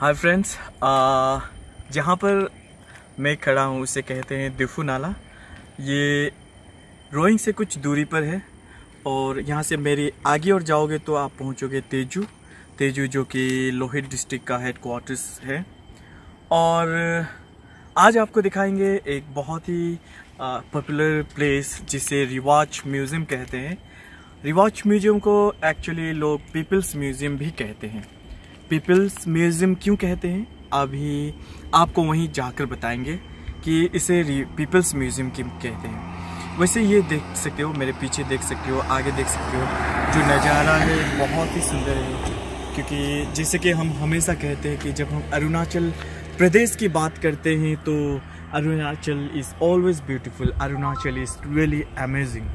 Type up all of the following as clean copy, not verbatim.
Hi friends, जहाँ पर मैं खड़ा हूँ उसे कहते हैं दिफू नाला। ये रोइंग से कुछ दूरी पर है और यहाँ से मेरे आगे और जाओगे तो आप पहुँचोगे तेजू जो कि लोहित डिस्ट्रिक्ट का हेडक्वार्टर्स है। और आज आपको दिखाएंगे एक बहुत ही पॉपुलर प्लेस जिसे रिवाच म्यूज़ियम कहते हैं। रिवाच म्यूज़ियम को एक्चुअली लोग पीपल्स म्यूज़ियम भी कहते हैं। पीपल्स म्यूज़ियम क्यों कहते हैं अभी आपको वहीं जाकर बताएंगे कि इसे पीपल्स म्यूज़ियम क्यों कहते हैं। वैसे ये देख सकते हो, मेरे पीछे देख सकते हो, आगे देख सकते हो, जो नज़ारा है बहुत ही सुंदर है। क्योंकि जैसे कि हम हमेशा कहते हैं कि जब हम अरुणाचल प्रदेश की बात करते हैं तो Arunachal is always beautiful, Arunachal is really amazing.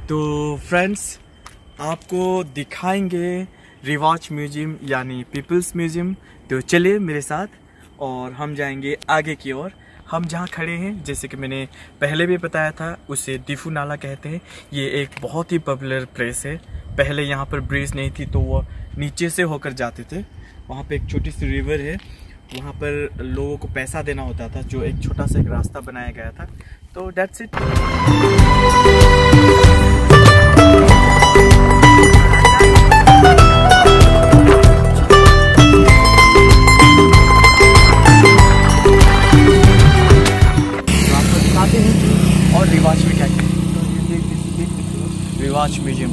तो फ्रेंड्स, आपको दिखाएंगे रिवाच म्यूज़ियम यानी पीपल्स म्यूज़ियम। तो चलिए मेरे साथ और हम जाएंगे आगे की ओर। हम जहाँ खड़े हैं, जैसे कि मैंने पहले भी बताया था, उसे दिफू नाला कहते हैं। ये एक बहुत ही पॉपुलर प्लेस है। पहले यहाँ पर ब्रिज नहीं थी तो वो नीचे से होकर जाते थे। वहाँ पे एक छोटी सी रिवर है, वहाँ पर लोगों को पैसा देना होता था, जो एक छोटा सा एक रास्ता बनाया गया था। तो दैट्स इट। और रिवाच में क्या क्या है, रिवाच म्यूज़ियम।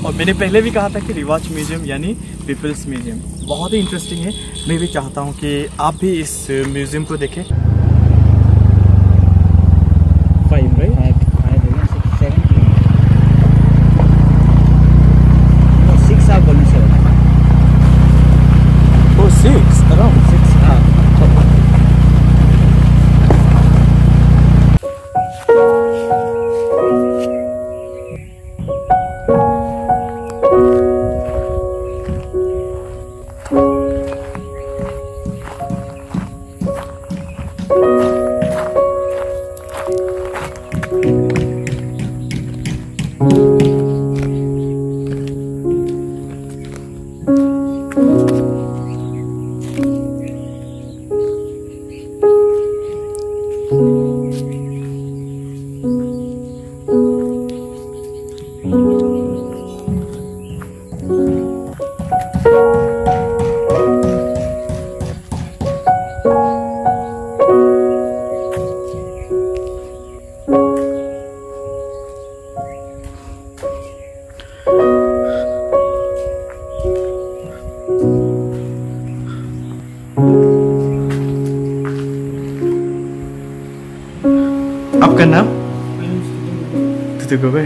और मैंने पहले भी कहा था कि रिवाच म्यूज़ियम यानी पीपल्स म्यूज़ियम बहुत ही इंटरेस्टिंग है। मैं भी चाहता हूँ कि आप भी इस म्यूज़ियम को देखें। 5 right? 7 no 6 are going 7. Oh 6 around 6 आपका नाम? तुतुगोबे।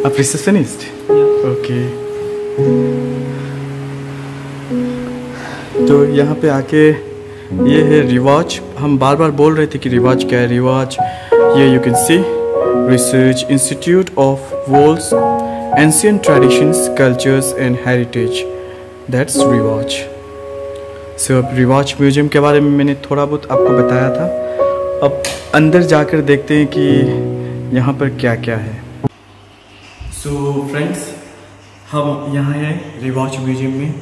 आप रिसेप्शनिस्ट? ओके। तो यहाँ पे आके ये है रिवाच। हम बार बार बोल रहे थे कि रिवाच क्या है। रिवाच ये you can see research institute of world's ancient traditions cultures and heritage, that's रिवाच। सो अब रिवाच म्यूज़ियम के बारे में मैंने थोड़ा बहुत आपको बताया था। अब अंदर जाकर देखते हैं कि यहाँ पर क्या क्या है। सो फ्रेंड्स, हम यहाँ हैं रिवाच म्यूज़ियम में।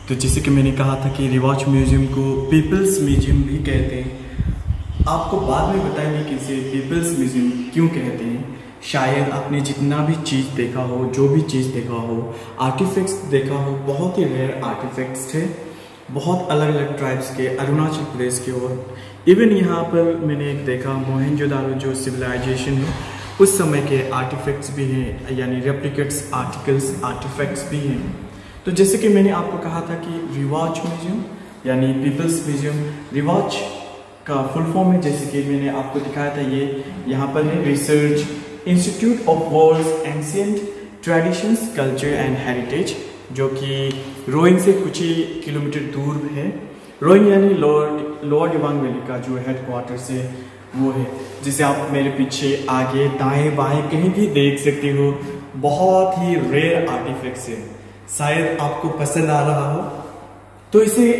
तो जैसे कि मैंने कहा था कि रिवाच म्यूज़ियम को पीपल्स म्यूज़ियम भी कहते हैं। आपको बाद में बताएंगे कि इसे पीपल्स म्यूज़ियम क्यों कहते हैं। शायद आपने जितना भी चीज़ देखा हो, जो भी चीज़ देखा हो, आर्टिफैक्ट्स देखा हो, बहुत ही रेयर आर्टिफैक्ट्स थे, बहुत अलग अलग ट्राइब्स के, अरुणाचल प्रदेश के। और इवन यहाँ पर मैंने एक देखा मोहनजोदारो जो सिविलाइजेशन है उस समय के आर्टिफैक्ट्स भी हैं, यानी रेप्लिकेट्स आर्टिफैक्ट्स भी हैं। तो जैसे कि मैंने आपको कहा था कि रिवाच म्यूज़ियम यानी पीपल्स म्यूज़ियम, रिवाच का फुल फॉर्म है, जैसे कि मैंने आपको दिखाया था, ये यहाँ पर है research institute of world's ancient traditions culture and heritage, जो कि रोइंग से कुछ ही किलोमीटर दूर है। रोइंग यानी लोअर दिबांग वैली का जो हेडक्वार्टर है वो है, जिसे आप मेरे पीछे आगे दाएं बाएं कहीं भी देख सकते हो। बहुत ही रेयर आर्टिफैक्ट्स है, शायद आपको पसंद आ रहा हो। तो इसे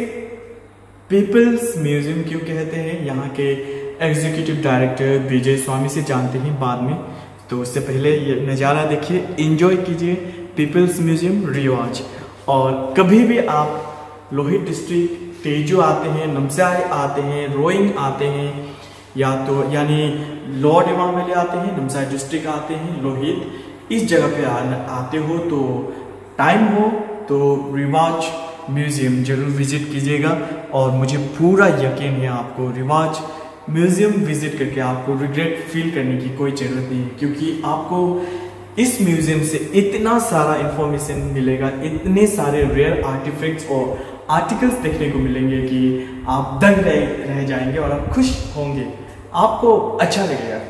पीपल्स म्यूज़ियम क्यों कहते हैं, यहाँ के एग्जीक्यूटिव डायरेक्टर विजय स्वामी से जानते हैं बाद में। तो उससे पहले ये नज़ारा देखिए, एंजॉय कीजिए पीपल्स म्यूज़ियम रिवाच। और कभी भी आप लोहित डिस्ट्रिक्ट तेजू आते हैं, नमसाई आते हैं, रोइंग आते हैं, या तो यानी लोअर दिबांग वैली आते हैं, नमसाई डिस्ट्रिक्ट आते हैं, लोहित इस जगह पे आते हो तो टाइम हो तो रिवाज म्यूज़ियम ज़रूर विज़िट कीजिएगा। और मुझे पूरा यकीन है आपको रिवाज म्यूज़ियम विज़िट करके आपको रिग्रेट फील करने की कोई ज़रूरत नहीं है, क्योंकि आपको इस म्यूज़ियम से इतना सारा इंफॉर्मेशन मिलेगा, इतने सारे रेयर आर्टिफैक्ट्स और आर्टिकल्स देखने को मिलेंगे कि आप दंग रह जाएंगे और आप खुश होंगे, आपको अच्छा लगेगा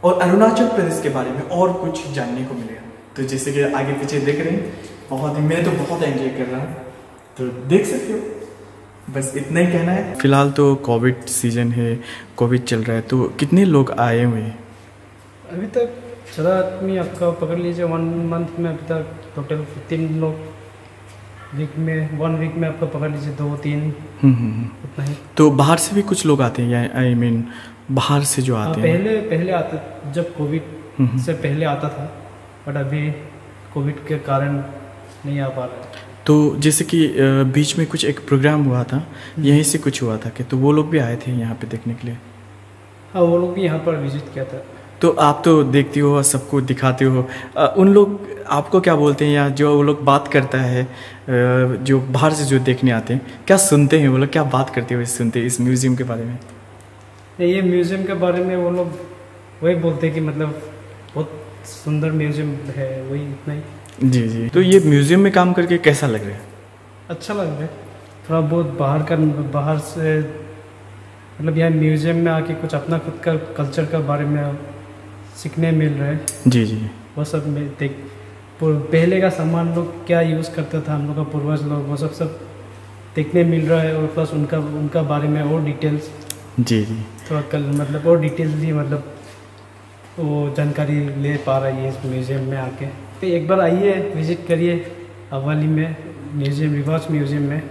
और अरुणाचल प्रदेश के बारे में और कुछ जानने को मिलेगा। तो जैसे कि आगे पीछे देख रहे हैं, बहुत ही मैं तो बहुत एंजॉय कर रहा हूँ, तो देख सकते हो। बस इतना ही कहना है। फिलहाल तो कोविड सीजन है, कोविड चल रहा है, तो कितने लोग आए हुए हैं अभी तक? 14 आदमी आपका पकड़ लीजिए 1 मंथ में। अभी तक टोटल 15 लोग, वीक में 1 वीक में आपका पकड़ लीजिए 2-3 उतना ही। तो बाहर से भी कुछ लोग आते हैं या आई मीन बाहर से जो आते हैं? पहले आते, जब कोविड से पहले आता था, बट अभी कोविड के कारण नहीं आ पा रहा है। तो जैसे कि बीच में कुछ एक प्रोग्राम हुआ था, यहीं से कुछ हुआ था कि तो वो लोग भी आए थे यहाँ पे देखने के लिए? हाँ, वो लोग भी यहाँ पर विजिट किया था। तो आप तो देखती हो, सबको दिखाते हो, उन लोग आपको क्या बोलते हैं, या जो वो लोग बात करता है जो बाहर से जो देखने आते हैं, क्या सुनते हैं वो लोग, क्या बात करते हुए सुनते हैं इस म्यूज़ियम के बारे में? ये म्यूज़ियम के बारे में वो लोग वही बोलते हैं कि मतलब बहुत सुंदर म्यूज़ियम है, वही इतना ही। जी जी। तो ये म्यूज़ियम में काम करके कैसा लग रहा है? अच्छा लग रहा है। थोड़ा बहुत बाहर से मतलब यहाँ म्यूज़ियम में आके कुछ अपना खुद का कल्चर का बारे में सीखने मिल रहा है। जी जी। वो सब में देख, पहले का सामान लोग क्या यूज़ करता था, हम लोग का पूर्वज लोग, वो सब देखने मिल रहा है। और प्लस उनका बारे में और डिटेल्स, जी जी, थोड़ा मतलब और डिटेल्सली मतलब वो जानकारी ले पा रही है इस म्यूज़ियम में आके। तो एक बार आइए, विज़िट करिए हवाली में म्यूज़ियम, रिवाज म्यूज़ियम में,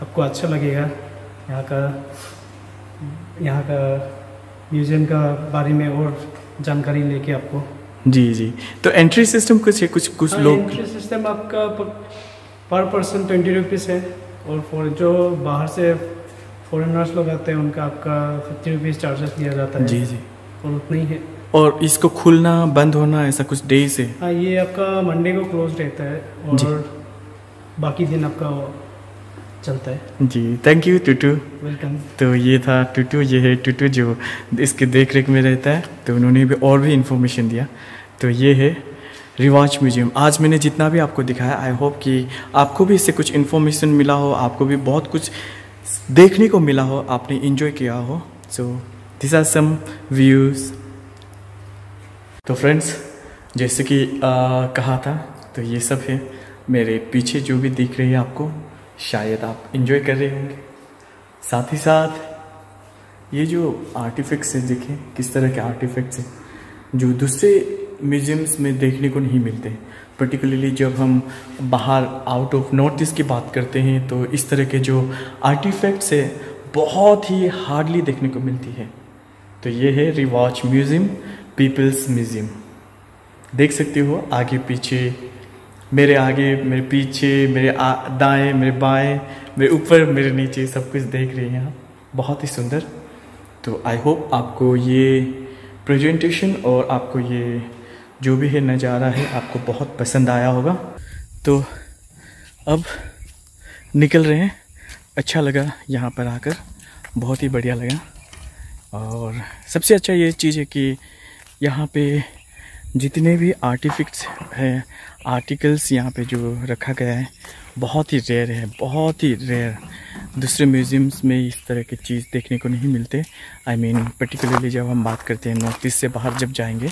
आपको अच्छा लगेगा। यहाँ का म्यूज़ियम का बारे में और जानकारी लेके आपको। जी जी। तो एंट्री सिस्टम कुछ है? कुछ लोग एंट्री सिस्टम आपका पर पर्सन 20 रुपीज़ है, और जो बाहर से फॉरेनर्स लोग आते हैं उनका आपका 50 रुपीज़ चार्जेस लिया जाता है। जी जी। और उतना ही है। और इसको खुलना बंद होना ऐसा कुछ डे से? हाँ, ये आपका मंडे को क्लोज रहता है और बाकी दिन आपका चलता है। जी, थैंक यू टूटू, वेलकम। तो ये था टूटू, ये है टूटू जो इसके देख रेख में रहता है, तो उन्होंने भी और भी इन्फॉर्मेशन दिया। तो ये है रिवाज म्यूज़ियम। आज मैंने जितना भी आपको दिखाया, आई होप कि आपको भी इससे कुछ इन्फॉर्मेशन मिला हो, आपको भी बहुत कुछ देखने को मिला हो, आपने इंजॉय किया हो। So this are some views. तो फ्रेंड्स, जैसे कि कहा था, तो ये सब है मेरे पीछे जो भी दिख रही है आपको, शायद आप इंजॉय कर रहे होंगे। साथ ही साथ ये जो आर्टिफैक्ट्स हैं, देखें किस तरह के आर्टिफैक्ट्स हैं जो दूसरे म्यूज़ियम्स में देखने को नहीं मिलते। पर्टिकुलरली जब हम बाहर आउट ऑफ नॉर्थ ईस्ट की बात करते हैं, तो इस तरह के जो आर्टिफैक्ट्स है बहुत ही हार्डली देखने को मिलती है। तो ये है रिवाज म्यूज़ियम, पीपल्स म्यूज़ियम। देख सकते हो आगे पीछे, मेरे आगे, मेरे पीछे, मेरे दाएं, मेरे बाएं, मेरे ऊपर, मेरे नीचे, सब कुछ देख रहे हैं आप, बहुत ही सुंदर। तो आई होप आपको ये प्रेजेंटेशन और आपको ये जो भी है नज़ारा है आपको बहुत पसंद आया होगा। तो अब निकल रहे हैं। अच्छा लगा यहाँ पर आकर, बहुत ही बढ़िया लगा। और सबसे अच्छा ये चीज़ है कि यहाँ पे जितने भी आर्टिफैक्ट्स हैं, आर्टिकल्स यहाँ पे जो रखा गया है, बहुत ही रेयर है, बहुत ही रेयर। दूसरे म्यूज़ियम्स में इस तरह की चीज़ देखने को नहीं मिलते। आई मीन पर्टिकुलरली जब हम बात करते हैं नॉर्थ ईस्ट से बाहर जब जाएंगे,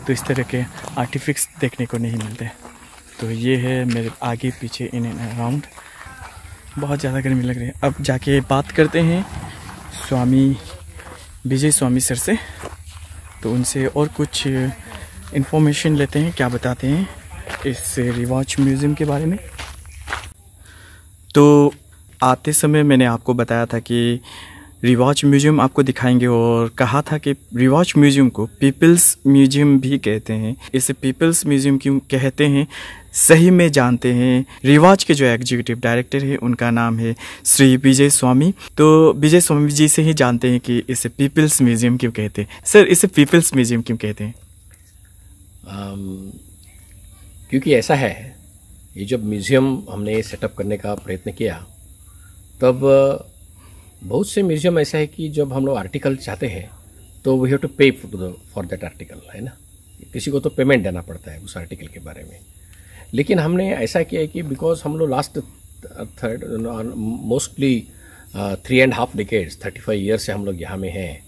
तो इस तरह के आर्टिफैक्ट्स देखने को नहीं मिलते। तो ये है मेरे आगे पीछे, इन एंड अराउंड। बहुत ज़्यादा गर्मी लग रही है। अब जाके बात करते हैं स्वामी विजय स्वामी सर से, तो उनसे और कुछ इन्फॉर्मेशन लेते हैं, क्या बताते हैं इस रिवाज म्यूज़ियम के बारे में। तो आते समय मैंने आपको बताया था कि रिवाज म्यूज़ियम आपको दिखाएंगे, और कहा था कि रिवाज म्यूज़ियम को पीपल्स म्यूज़ियम भी कहते हैं। इसे पीपल्स म्यूज़ियम क्यों कहते हैं, सही में जानते हैं। रिवाज के जो एग्जीक्यूटिव डायरेक्टर है उनका नाम है श्री विजय स्वामी। तो विजय स्वामी जी से ही जानते हैं कि इसे पीपल्स म्यूजियम क्यों कहते हैं। सर, इसे पीपल्स म्यूजियम क्यों कहते हैं? क्योंकि ऐसा है, ये जब म्यूज़ियम हमने सेटअप करने का प्रयत्न किया तब बहुत से म्यूज़ियम ऐसा है कि जब हम लोग आर्टिकल चाहते हैं तो वी हैव टू पे फॉर दैट आर्टिकल, है ना। किसी को तो पेमेंट देना पड़ता है उस आर्टिकल के बारे में। लेकिन हमने ऐसा किया है कि बिकॉज हम लोग लास्ट मोस्टली 3.5 decades 35 ईयर्स से हम लोग यहाँ में हैं,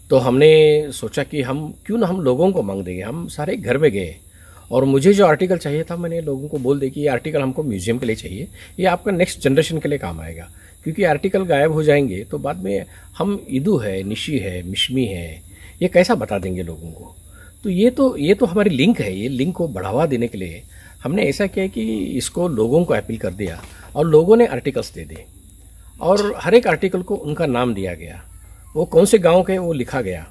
तो हमने सोचा कि हम क्यों ना हम लोगों को मांग देंगे। हम सारे घर में गए और मुझे जो आर्टिकल चाहिए था मैंने लोगों को बोल दिया कि ये आर्टिकल हमको म्यूज़ियम के लिए चाहिए, ये आपका नेक्स्ट जनरेशन के लिए काम आएगा। क्योंकि आर्टिकल गायब हो जाएंगे तो बाद में हम ईदू है, निशी है, मिशमी है, ये कैसा बता देंगे लोगों को। तो ये तो हमारी लिंक है। ये लिंक को बढ़ावा देने के लिए हमने ऐसा किया कि इसको लोगों को अपील कर दिया और लोगों ने आर्टिकल्स दे दिए और हर एक आर्टिकल को उनका नाम दिया गया, वो कौन से गांव के वो लिखा गया।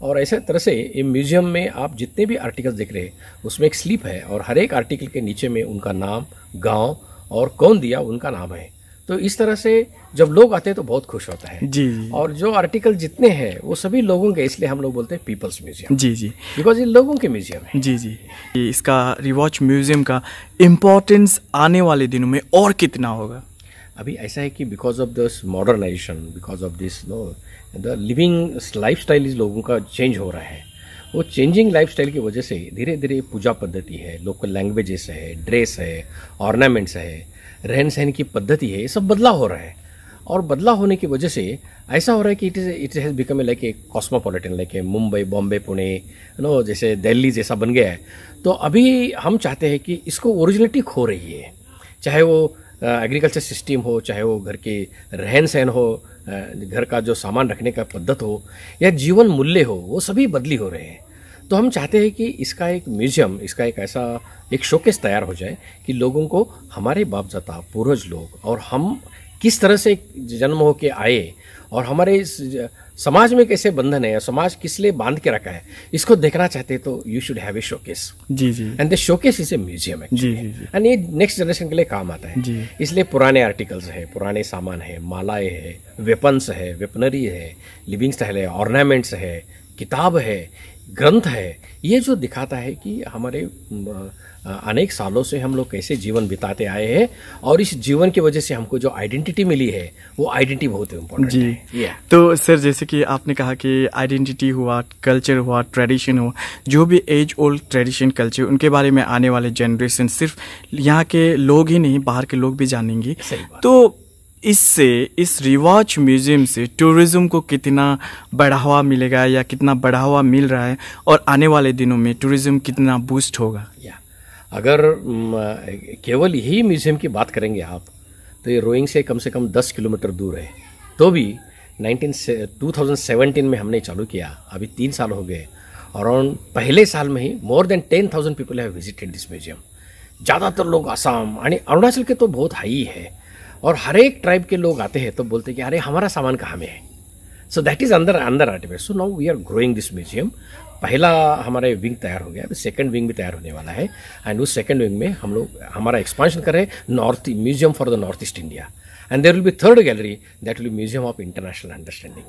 और ऐसे तरह से ये म्यूज़ियम में आप जितने भी आर्टिकल्स देख रहे हैं उसमें एक स्लिप है और हर एक आर्टिकल के नीचे में उनका नाम, गांव और कौन दिया उनका नाम है। तो इस तरह से जब लोग आते हैं तो बहुत खुश होता है जी। और जो आर्टिकल जितने हैं वो सभी लोगों के, इसलिए हम लोग बोलते हैं पीपल्स म्यूजियम। जी, बिकॉज ये लोगों के म्यूजियम है। जी। इसका रिवॉच म्यूजियम का इम्पोर्टेंस आने वाले दिनों में और कितना होगा? अभी ऐसा है कि because of this modernisation, because of this the living lifestyle इस लोगों का चेंज हो रहा है। वो चेंजिंग लाइफस्टाइल की वजह से धीरे धीरे पूजा पद्धति है, लोकल लैंग्वेजेस है, ड्रेस है, ऑर्नामेंट्स है, रहन सहन की पद्धति है, ये सब बदलाव हो रहा है। और बदलाव होने की वजह से ऐसा हो रहा है कि it has become like a cosmopolitan, like a Mumbai, Bombay, Pune, जैसे दिल्ली जैसा बन गया है। तो अभी हम चाहते हैं कि इसको ओरिजिनलिटी खो रही है, चाहे वो एग्रीकल्चर सिस्टम हो, चाहे वो घर के रहन सहन हो, घर का जो सामान रखने का पद्धत हो या जीवन मूल्य हो, वो सभी बदली हो रहे हैं। तो हम चाहते हैं कि इसका एक म्यूजियम, इसका एक ऐसा एक शोकेस तैयार हो जाए कि लोगों को हमारे बाप दादा पूर्वज लोग और हम किस तरह से जन्म हो के आए और हमारे समाज में कैसे बंधन है, समाज किस लिए बांध के रखा है, इसको देखना चाहते हैं। तो you should have a showcase. जी। And the showcase is a museum जी। एंड ये नेक्स्ट जनरेशन के लिए काम आता है जी। इसलिए पुराने आर्टिकल्स है, पुराने सामान है, मालाएं है, वेपन्स है, वेपनरी है, लिविंग स्टाइल है, ऑर्नामेंट्स है, किताब है, ग्रंथ है, ये जो दिखाता है कि हमारे अनेक सालों से हम लोग कैसे जीवन बिताते आए हैं और इस जीवन की वजह से हमको जो आइडेंटिटी मिली है वो आइडेंटिटी बहुत इम्पोर्टेंट है। तो सर, जैसे कि आपने कहा कि आइडेंटिटी हुआ, कल्चर हुआ, ट्रेडिशन हुआ, जो भी एज ओल्ड ट्रेडिशन कल्चर, उनके बारे में आने वाले जनरेशन सिर्फ यहाँ के लोग ही नहीं बाहर के लोग भी जानेंगे। तो इससे, इस रिवाज म्यूजियम से टूरिज्म को कितना बढ़ावा मिलेगा या कितना बढ़ावा मिल रहा है और आने वाले दिनों में टूरिज्म कितना बूस्ट होगा? अगर केवल यही म्यूजियम की बात करेंगे आप तो ये रोइंग से कम 10 किलोमीटर दूर है। तो भी 2017 में हमने चालू किया, अभी 3 साल हो गए और पहले साल में ही more than 10,000 people have visited this museum. ज़्यादातर लोग आसाम यानी अरुणाचल के तो बहुत हाई है और हर एक ट्राइब के लोग आते हैं तो बोलते हैं कि अरे हमारा सामान कहाँ में है। सो दैट इज अंदर artificial. So now we are growing this museum. पहला हमारे विंग तैयार हो गया, अभी सेकंड विंग भी तैयार होने वाला है एंड उस सेकंड विंग में हम लोग हमारा एक्सपांशन कर रहे हैं north museum for the north east India and there will be third gallery that will be museum of international understanding.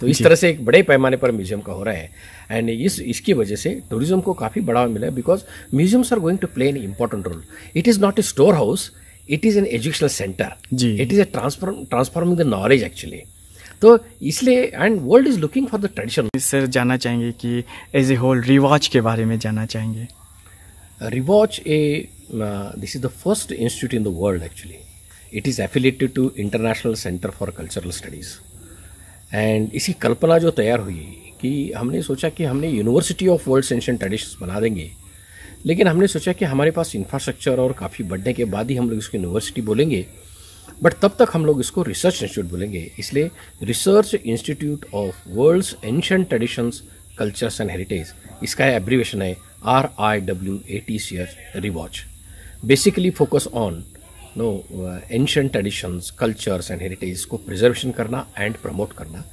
तो इस तरह से एक बड़े पैमाने पर म्यूजियम का हो रहा है एंड इसकी वजह से टूरिज्म को काफ़ी बढ़ावा मिला है because museums are going to play an important role. It is not a store house, it is an educational centre, it is a transforming the knowledge actually. तो इसलिए and world is looking for the tradition. Sir, जानना चाहेंगे कि as a whole रिवाज के बारे में जानना चाहेंगे। रिवाज this is the first institute in the world actually. It is affiliated to international centre for cultural studies and इसी कल्पना जो तैयार हुई कि हमने सोचा कि हमने university of world ancient traditions बना देंगे, लेकिन हमने सोचा कि हमारे पास इंफ्रास्ट्रक्चर और काफ़ी बढ़ने के बाद ही हम लोग इसको यूनिवर्सिटी बोलेंगे, बट तब तक हम लोग इसको रिसर्च इंस्टीट्यूट बोलेंगे। इसलिए research institute of world's ancient traditions, cultures and heritage, इसका एब्रीवेशन है RIWATCH, रिवॉच। Basically focus on ancient traditions, cultures and heritage को प्रिजर्वेशन करना एंड प्रमोट करना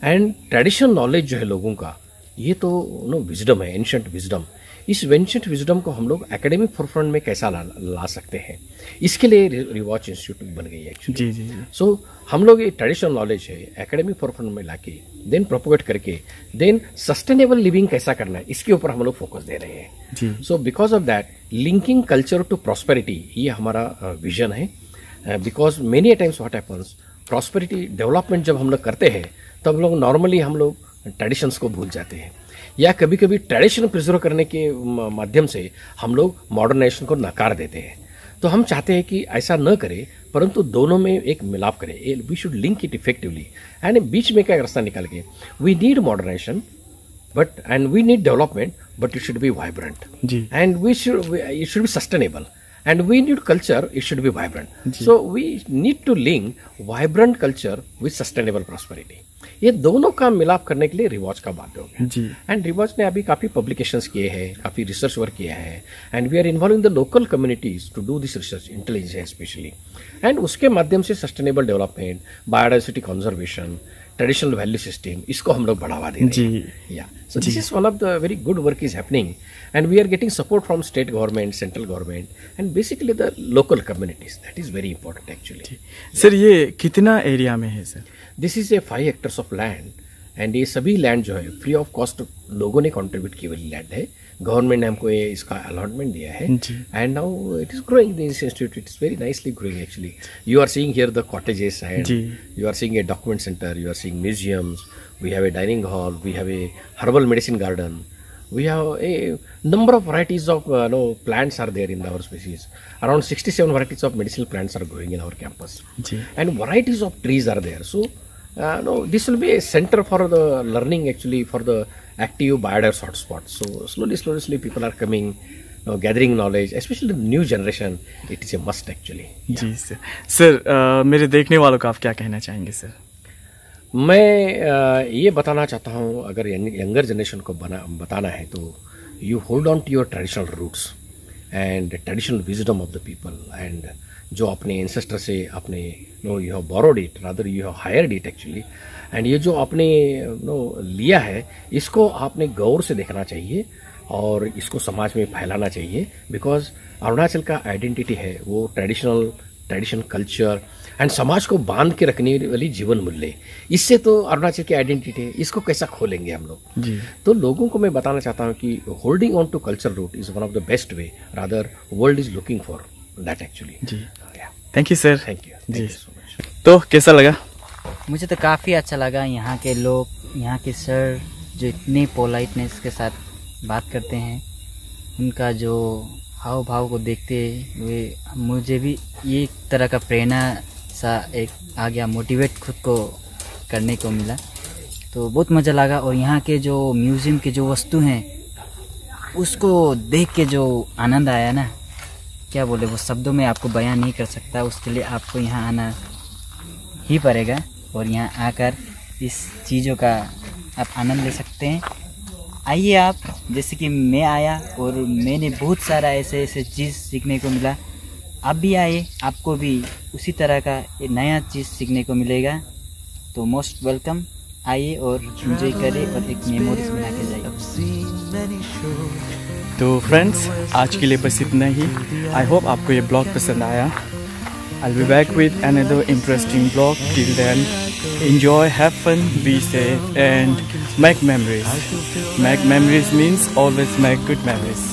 एंड ट्रेडिशनल नॉलेज जो है लोगों का ये तो नो विजडम है, एंशिएंट विजडम। इस एंशिएंट विजडम को हम लोग एकेडमिक फोरफ्रंट में कैसा ला सकते हैं, इसके लिए रिवॉच इंस्टीट्यूट बन गई है एक्चुअली। जी। सो हम लोग ये ट्रेडिशनल नॉलेज है एकेडमिक फोरफ्रंट में लाके देन प्रोपोगेट करके देन सस्टेनेबल लिविंग कैसा करना है, इसके ऊपर हम लोग फोकस दे रहे हैं जी। So because of that linking culture to prosperity, ये हमारा विजन है। Because many times what happens, prosperity development जब हम लोग करते हैं तब लोग नॉर्मली हम लोग ट्रेडिशंस को भूल जाते हैं, या कभी कभी ट्रेडिशन प्रिजर्व करने के माध्यम से हम लोग मॉडर्नाइजेशन को नकार देते हैं। तो हम चाहते हैं कि ऐसा न करें, परंतु दोनों में एक मिलाप करें। We should link it effectively and बीच में का रास्ता निकाल के we need modernisation but and we need development but it should be vibrant जी। And it should be sustainable and we need culture, it should be vibrant. So we need to link vibrant culture with sustainable prosperity. ये दोनों का मिलाप करने के लिए rewatch का बात हो गया जी। एंड रिवॉच ने अभी काफ़ी पब्लिकेशंस किए हैं, काफ़ी रिसर्च वर्क किया है and we are involving the local communities to do this research intelligence specially, and उसके माध्यम से sustainable development, biodiversity conservation, traditional value system, इसको हम लोग बढ़ावा दे रहे हैं। या so this is one of the very good work is happening and we are getting support from state government, central government and basically the local communities. That is very important actually. Sir ये कितना area में है sir? This is a 5 hectares of land and ये सभी land जो है free of cost लोगों ने कंट्रीब्यूट की हुई लैंड है। गवर्नमेंट ने हमको ये इसका अलॉटमेंट दिया है and now it is growing, this institute it is very nicely growing actually. You are seeing here the cottages and you are seeing a document centre, you are seeing museums, we have a dining hall, we have a herbal medicine garden, we have a number of varieties of plants are there in our species. Around 67 varieties of medicinal plants are growing in our campus. And varieties of trees are there. So this will be a center for the learning actually, for the active biodiverse hotspot. So slowly people are coming, gathering knowledge, especially the new generation. It is a must actually. जी sir मेरे देखने वालों को आप क्या कहना चाहेंगे sir? मैं ये बताना चाहता हूँ, अगर यंगर जनरेशन को बताना है तो you hold on to your traditional roots and traditional wisdom of the people, and जो अपने एंसेस्टर से अपने you have borrowed it, rather you have hired it actually, and ये जो आपने लिया है इसको आपने गौर से देखना चाहिए और इसको समाज में फैलाना चाहिए। बिकॉज अरुणाचल का आइडेंटिटी है वो ट्रेडिशन कल्चर एंड समाज को बांध के रखने वाली जीवन मूल्य, इससे तो अरुणाचल की आइडेंटिटी है, इसको कैसा खोलेंगे हम लोग जी। तो लोगों को मैं बताना चाहता हूँ कि holding on to culture root is one of the best way, rather world is looking for that actually जी। Thank you sir. Thank you so much. तो कैसा लगा? मुझे तो काफ़ी अच्छा लगा। यहाँ के लोग, यहाँ के सर जो इतनी पोलाइटनेस के साथ बात करते हैं, उनका जो हाव भाव को देखते हुए मुझे भी ये एक तरह का प्रेरणा सा एक आ गया, मोटिवेट खुद को करने को मिला। तो बहुत मज़ा लगा। और यहाँ के जो म्यूज़ियम के जो वस्तु हैं उसको देख के जो आनंद आया ना, क्या बोले, वो शब्दों में आपको बयान नहीं कर सकता। उसके लिए आपको यहाँ आना ही पड़ेगा और यहाँ आकर इस चीज़ों का आप आनंद ले सकते हैं। आइए आप, जैसे कि मैं आया और मैंने बहुत सारा ऐसे चीज़ सीखने को मिला। आप भी आइए, आपको भी उसी तरह का एक नया चीज़ सीखने को मिलेगा। तो मोस्ट वेलकम, आइए और एंजॉय करें और एक मेमोरीज बना के जाइए। तो फ्रेंड्स, आज के लिए बस इतना ही। आई होप आपको ये ब्लॉग पसंद आया। I'll be back with another interesting vlog. Till then, enjoy, have fun, be safe and make memories. Make memories means always make good memories.